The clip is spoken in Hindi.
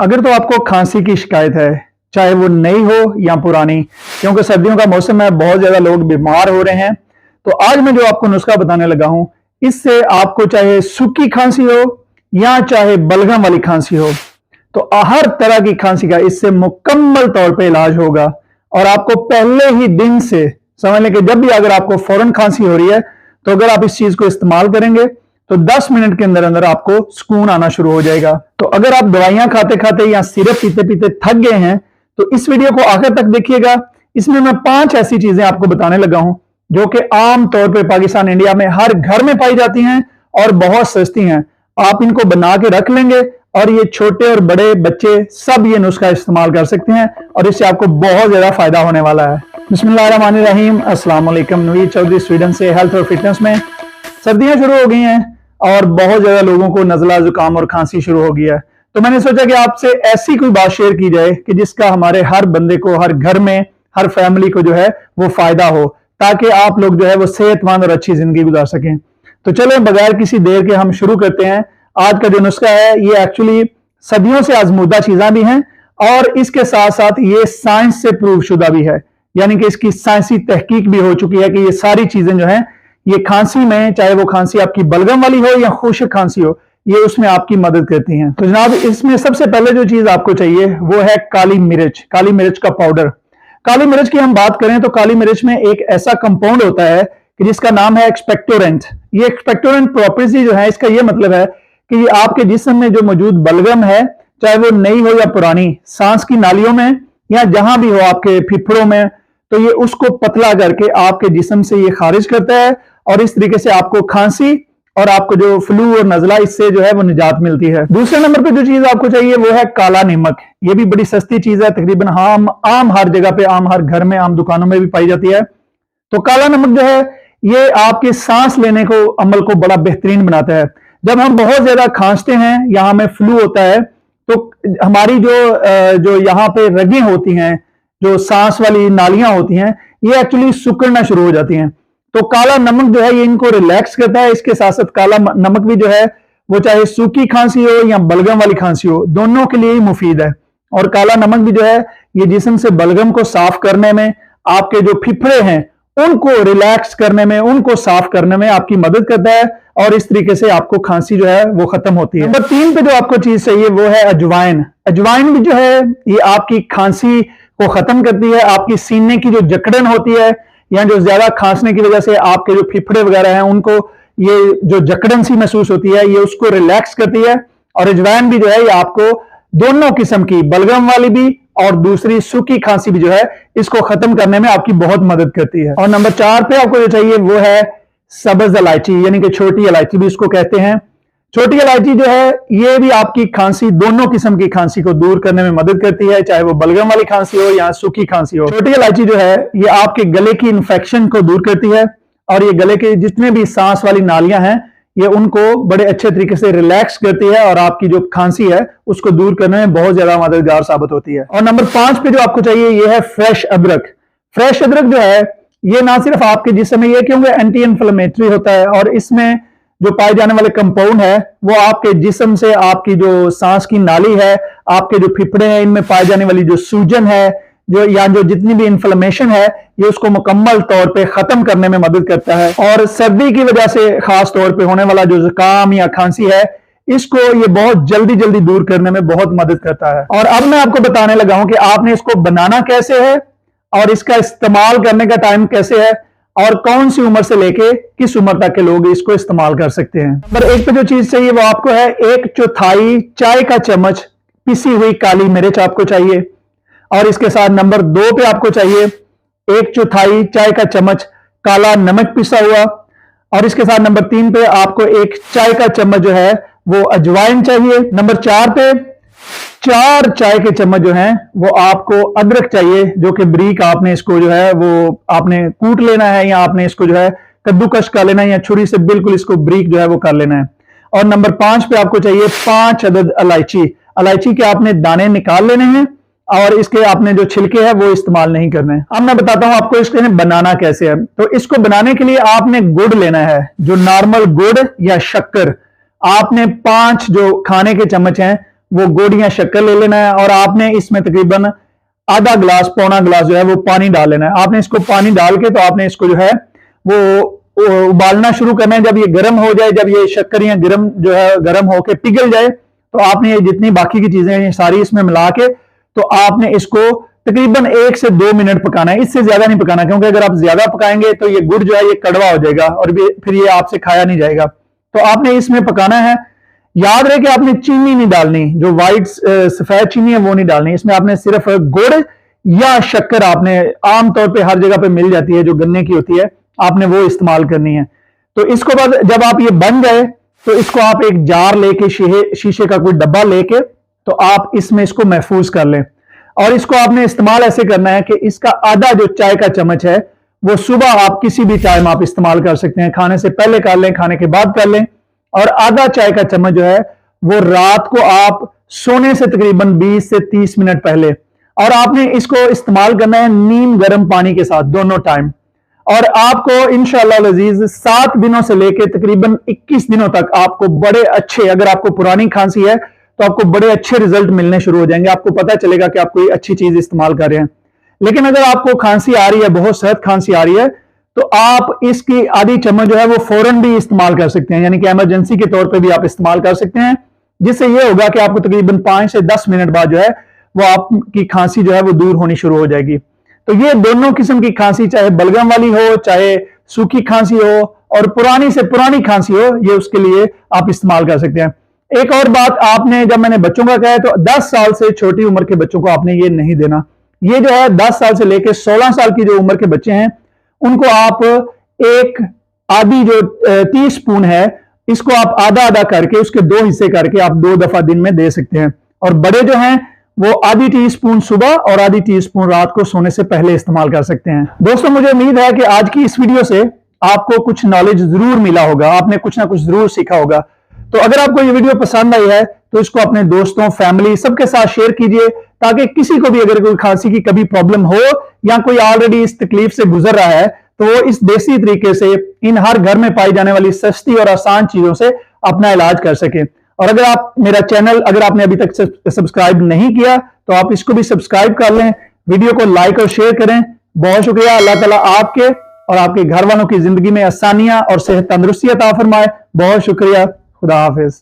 अगर तो आपको खांसी की शिकायत है, चाहे वो नई हो या पुरानी, क्योंकि सर्दियों का मौसम है, बहुत ज्यादा लोग बीमार हो रहे हैं। तो आज मैं जो आपको नुस्खा बताने लगा हूं, इससे आपको चाहे सूखी खांसी हो या चाहे बलगम वाली खांसी हो, तो हर तरह की खांसी का इससे मुकम्मल तौर पे इलाज होगा। और आपको पहले ही दिन से समझ लें कि जब भी अगर आपको फौरन खांसी हो रही है, तो अगर आप इस चीज को इस्तेमाल करेंगे तो 10 मिनट के अंदर अंदर आपको सुकून आना शुरू हो जाएगा। तो अगर आप दवाइयां खाते खाते या सिरप पीते पीते थक गए हैं, तो इस वीडियो को आखिर तक देखिएगा। इसमें मैं 5 ऐसी चीजें आपको बताने लगा हूं जो कि आम तौर पे पाकिस्तान इंडिया में हर घर में पाई जाती हैं और बहुत सस्ती हैं। आप इनको बना के रख लेंगे और ये छोटे और बड़े बच्चे सब ये नुस्खा इस्तेमाल कर सकते हैं और इससे आपको बहुत ज्यादा फायदा होने वाला है। बिस्मिल्लाहिर्रहमानिर्रहीम, अस्सलाम वालेकुम। नवीद चौधरी स्वीडन से हेल्थ और फिटनेस में। सर्दियां शुरू हो गई हैं और बहुत ज्यादा लोगों को नजला जुकाम और खांसी शुरू हो गई है। तो मैंने सोचा कि आपसे ऐसी कोई बात शेयर की जाए कि जिसका हमारे हर बंदे को, हर घर में, हर फैमिली को जो है वो फायदा हो, ताकि आप लोग जो है वो सेहतमंद और अच्छी जिंदगी गुजार सकें। तो चलो बगैर किसी देर के हम शुरू करते हैं। आज का जो नुस्खा है ये एक्चुअली सदियों से आजमूदा चीजें भी हैं और इसके साथ साथ ये साइंस से प्रूव शुदा भी है, यानी कि इसकी साइंसी तहकीक भी हो चुकी है कि ये सारी चीजें जो हैं ये खांसी में, चाहे वो खांसी आपकी बलगम वाली हो या खुश्क खांसी हो, ये उसमें आपकी मदद करती हैं। तो जनाब, इसमें सबसे पहले जो चीज आपको चाहिए वो है काली मिर्च, काली मिर्च का पाउडर। काली मिर्च की हम बात करें तो काली मिर्च में एक ऐसा कंपाउंड होता है कि जिसका नाम है एक्सपेक्टोरेंट। ये एक्सपेक्टोरेंट प्रॉपर्टी जो है, इसका ये मतलब है कि ये आपके जिस्म में जो मौजूद बलगम है, चाहे वो नई हो या पुरानी, सांस की नालियों में या जहां भी हो, आपके फेफड़ों में, तो ये उसको पतला करके आपके जिस्म से ये खारिज करता है और इस तरीके से आपको खांसी और आपको जो फ्लू और नजला, इससे जो है वो निजात मिलती है। दूसरे नंबर पे जो चीज आपको चाहिए वो है काला नमक। ये भी बड़ी सस्ती चीज है, तकरीबन आम हर जगह पे, आम हर घर में, आम दुकानों में भी पाई जाती है। तो काला नमक जो है ये आपके सांस लेने को, अमल को बड़ा बेहतरीन बनाता है। जब हम बहुत ज्यादा खांसते हैं या हमें फ्लू होता है, तो हमारी जो यहाँ पे रगें होती हैं, जो सांस वाली नालियां होती हैं, ये एक्चुअली सिकुड़ना शुरू हो जाती हैं। तो काला नमक जो है ये इनको रिलैक्स करता है। इसके साथ साथ काला नमक भी जो है वो चाहे सूखी खांसी हो या बलगम वाली खांसी हो, दोनों के लिए ही मुफीद है। और काला नमक भी जो है ये जिस्म से बलगम को साफ करने में, आपके जो फिफड़े हैं उनको रिलैक्स करने में, उनको साफ करने में आपकी मदद करता है और इस तरीके से आपको खांसी जो है वो खत्म होती है। नंबर 3 पे जो आपको चीज चाहिए वो है अजवाइन। अजवाइन भी जो है ये आपकी खांसी को खत्म करती है। आपकी सीने की जो जकड़न होती है या जो ज्यादा खांसने की वजह से आपके जो फिफड़े वगैरह हैं उनको ये जो जकड़न सी महसूस होती है, ये उसको रिलैक्स करती है। और अजवाइन भी जो है ये आपको दोनों किस्म की, बलगम वाली भी और दूसरी सूखी खांसी भी जो है, इसको खत्म करने में आपकी बहुत मदद करती है। और नंबर 4 पे आपको जो चाहिए वो है सब्ज इलायची, यानी कि छोटी इलायची भी इसको कहते हैं। छोटी इलायची जो है ये भी आपकी खांसी, दोनों किस्म की खांसी को दूर करने में मदद करती है, चाहे वो बलगम वाली खांसी हो या सूखी खांसी हो। छोटी इलायची जो है ये आपके गले की इन्फेक्शन को दूर करती है और ये गले के जितने भी सांस वाली नालियां हैं ये उनको बड़े अच्छे तरीके से रिलैक्स करती है और आपकी जो खांसी है उसको दूर करने में बहुत ज्यादा मददगार साबित होती है। और नंबर 5 पे जो आपको चाहिए ये है फ्रेश अदरक। फ्रेश अदरक जो है ये ना सिर्फ आपके जिस्म में, ये क्योंकि एंटी इन्फ्लेमेटरी होता है और इसमें जो पाए जाने वाले कंपाउंड है वो आपके जिस्म से, आपकी जो सांस की नाली है, आपके जो फिफड़े हैं, इनमें पाए जाने वाली जो सूजन है, जो या जो जितनी भी इन्फ्लेमेशन है, ये उसको मुकम्मल तौर पे खत्म करने में मदद करता है। और सर्दी की वजह से खास तौर पे होने वाला जो जुकाम या खांसी है, इसको ये बहुत जल्दी जल्दी दूर करने में बहुत मदद करता है। और अब मैं आपको बताने लगा हूं कि आपने इसको बनाना कैसे है और इसका इस्तेमाल करने का टाइम कैसे है और कौन सी उम्र से लेके किस उम्र तक के लोग इसको इस्तेमाल कर सकते हैं। नंबर 1 पे जो चीज चाहिए वो आपको है 1/4 चाय का चम्मच पिसी हुई काली मिर्च आपको चाहिए। और इसके साथ नंबर 2 पे आपको चाहिए 1/4 चाय का चम्मच काला नमक पिसा हुआ। और इसके साथ नंबर 3 पे आपको 1 चाय का चम्मच जो है वो अजवाइन चाहिए। नंबर 4 पे 4 चाय के चम्मच जो हैं वो आपको अदरक चाहिए, जो कि बारीक आपने इसको जो है वो आपने कूट लेना है या आपने इसको जो है कद्दूकश कर लेना है या छुरी से बिल्कुल इसको बारीक जो है वो कर लेना है। और नंबर 5 पे आपको चाहिए 5 अदद इलायची। इलायची के आपने दाने निकाल लेने हैं और इसके आपने जो छिलके हैं वो इस्तेमाल नहीं करने। अब मैं बताता हूं आपको इसके बनाना कैसे है। तो इसको बनाने के लिए आपने गुड़ लेना है, जो नॉर्मल गुड़ या शक्कर। आपने 5 जो खाने के चम्मच हैं वो गोलियां शक्कर ले लेना है और आपने इसमें तकरीबन आधा गिलास पौना गिलास जो है वो पानी डाल लेना है। आपने इसको पानी डाल के तो आपने इसको जो है वो उबालना शुरू करना है। जब ये गर्म हो जाए, जब ये शक्करियां गर्म जो है गर्म होके पिघल जाए, तो आपने ये जितनी बाकी की चीजें हैं सारी इसमें मिला के तो आपने इसको तकरीबन 1 से 2 मिनट पकाना है। इससे ज्यादा नहीं पकाना, क्योंकि अगर आप ज्यादा पकाएंगे तो ये गुड़ जो है ये कड़वा हो जाएगा और फिर ये आपसे खाया नहीं जाएगा। तो आपने इसमें पकाना है। याद रहे कि आपने चीनी नहीं डालनी, जो व्हाइट सफेद चीनी है वो नहीं डालनी। इसमें आपने सिर्फ गुड़ या शक्कर, आपने आमतौर पे हर जगह पे मिल जाती है जो गन्ने की होती है, आपने वो इस्तेमाल करनी है। तो इसको बाद जब आप ये बन जाए तो इसको आप एक जार लेके, शीशे का कोई डब्बा लेके तो आप इसमें इसको महफूज कर लें। और इसको आपने इस्तेमाल ऐसे करना है कि इसका आधा जो चाय का चम्मच है वो सुबह आप किसी भी टाइम आप इस्तेमाल कर सकते हैं, खाने से पहले कर लें, खाने के बाद कर लें। और आधा चाय का चम्मच जो है वो रात को आप सोने से तकरीबन 20 से 30 मिनट पहले, और आपने इसको इस्तेमाल करना है नीम गर्म पानी के साथ दोनों टाइम। और आपको इंशाअल्लाह अजीज 7 दिनों से लेकर तकरीबन 21 दिनों तक आपको बड़े अच्छे, अगर आपको पुरानी खांसी है तो आपको बड़े अच्छे रिजल्ट मिलने शुरू हो जाएंगे। आपको पता चलेगा कि आप कोई अच्छी चीज इस्तेमाल कर रहे हैं। लेकिन अगर आपको खांसी आ रही है, बहुत सख्त खांसी आ रही है, तो आप इसकी आधी चम्मच जो है वो फौरन भी इस्तेमाल कर सकते हैं, यानी कि इमरजेंसी के तौर पे भी आप इस्तेमाल कर सकते हैं। जिससे ये होगा कि आपको तकरीबन 5 से 10 मिनट बाद जो है वो आपकी खांसी जो है वो दूर होनी शुरू हो जाएगी। तो ये दोनों किस्म की खांसी, चाहे बलगम वाली हो, चाहे सूखी खांसी हो और पुरानी से पुरानी खांसी हो, ये उसके लिए आप इस्तेमाल कर सकते हैं। एक और बात, आपने जब मैंने बच्चों का कहा है तो 10 साल से छोटी उम्र के बच्चों को आपने ये नहीं देना। ये जो है 10 साल से लेकर 16 साल की जो उम्र के बच्चे हैं उनको आप एक आधी जो टी स्पून है इसको आप आधा आधा करके उसके 2 हिस्से करके आप 2 दफा दिन में दे सकते हैं। और बड़े जो हैं वो आधी टी स्पून सुबह और आधी टी स्पून रात को सोने से पहले इस्तेमाल कर सकते हैं। दोस्तों, मुझे उम्मीद है कि आज की इस वीडियो से आपको कुछ नॉलेज जरूर मिला होगा, आपने कुछ ना कुछ जरूर सीखा होगा। तो अगर आपको ये वीडियो पसंद आई है तो इसको अपने दोस्तों, फैमिली सबके साथ शेयर कीजिए, ताकि किसी को भी अगर कोई खांसी की कभी प्रॉब्लम हो या कोई ऑलरेडी इस तकलीफ से गुजर रहा है तो वो इस देसी तरीके से इन हर घर में पाई जाने वाली सस्ती और आसान चीजों से अपना इलाज कर सके। और अगर आप मेरा चैनल अगर आपने अभी तक सब्सक्राइब नहीं किया तो आप इसको भी सब्सक्राइब कर लें, वीडियो को लाइक और शेयर करें। बहुत शुक्रिया। अल्लाह ताला आपके और आपके घर वालों की जिंदगी में आसानियां और सेहत तंदुरुस्ती अता फरमाए। बहुत शुक्रिया। खुदा हाफिज।